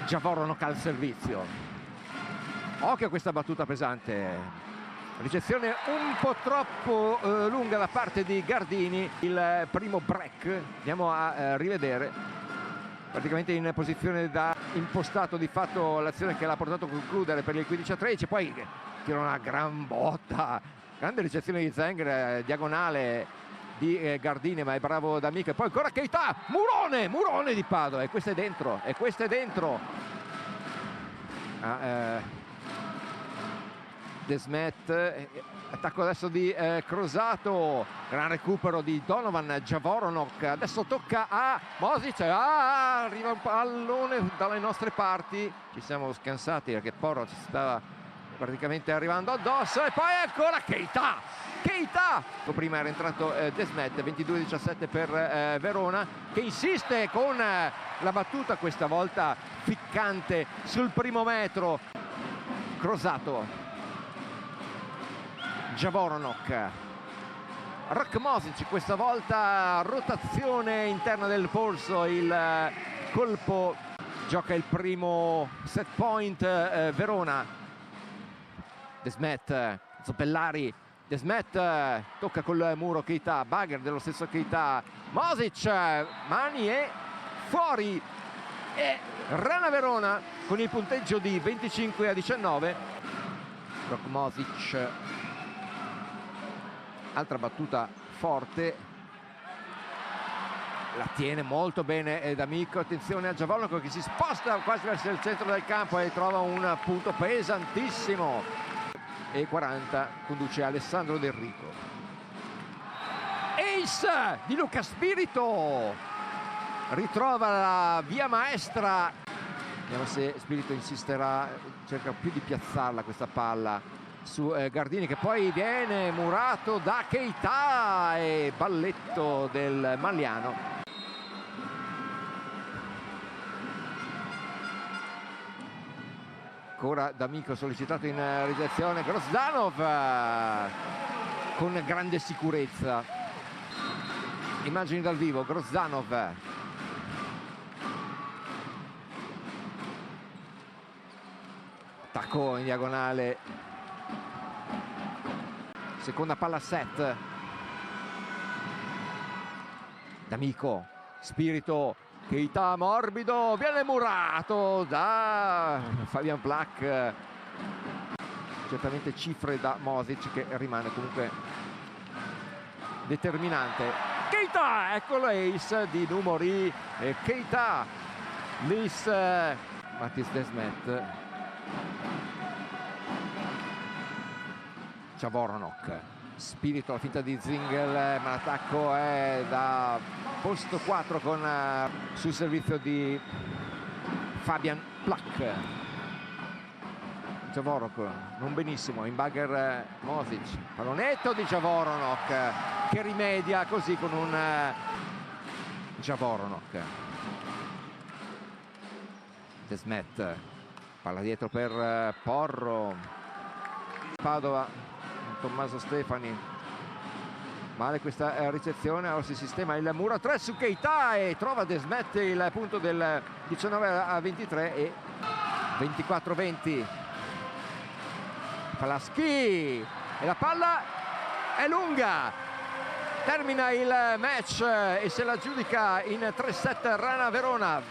Javorno al servizio. Occhio a questa battuta pesante. Ricezione un po' troppo lunga da parte di Gardini. Il primo break, andiamo a rivedere, praticamente in posizione da impostato di fatto l'azione che l'ha portato a concludere per il 15-13, poi tira una gran botta, grande ricezione di Zenger, diagonale di Gardini, ma è bravo D'Amico, e poi ancora Keita, Murone di Padova, e questo è dentro, Desmet, attacco adesso di Crosato, gran recupero di Donovan. Javornok adesso tocca a Mosic, arriva un pallone dalle nostre parti, ci siamo scansati perché Porro ci stava praticamente arrivando addosso, e poi ancora Keita. Prima era entrato Desmet, 22-17 per Verona, che insiste con la battuta, questa volta ficcante sul primo metro. Crosato, Javornok, Mosic, questa volta rotazione interna del polso, il colpo, gioca il primo set point Verona. Desmet, Zoppellari, Desmet tocca col muro Keita, Bagher dello stesso Keita, Mosic, mani e fuori, e Rana Verona con il punteggio di 25-19. Mosic, altra battuta forte, la tiene molto bene D'Amico. Attenzione a Javornok che si sposta quasi verso il centro del campo e trova un punto pesantissimo, e 40 conduce Alessandro Del Rico. Ace di Luca Spirito, ritrova la via maestra, vediamo se Spirito insisterà, cerca più di piazzarla questa palla su Gardini, che poi viene murato da Keita, e balletto del Magliano. Ancora D'Amico sollecitato in ricezione, Grozdanov con grande sicurezza, immagini dal vivo, Grozdanov, attacco in diagonale, seconda palla set, D'Amico, Spirito, Keita morbido, viene murato da Fabian Black, certamente cifre da Mosic, che rimane comunque determinante. Keita, eccolo, ace di Numori, e Keita, Lis, Mattis Desmet, Javornok, Spirito, la finta di Zingel, ma l'attacco è da posto 4 con sul servizio di Fabian Black. Javornok non benissimo, in bagger Mosic, pallonetto di Javornok che rimedia così con un Javornok. Desmet, palla dietro per Porro, Padova, Tommaso Stefani, male questa ricezione, allora si sistema il muro 3 su Keita e trova Desmet il punto del 19-23 e 24-20. Falaschi, e la palla è lunga, termina il match e se la giudica in 3-7 Rana Verona.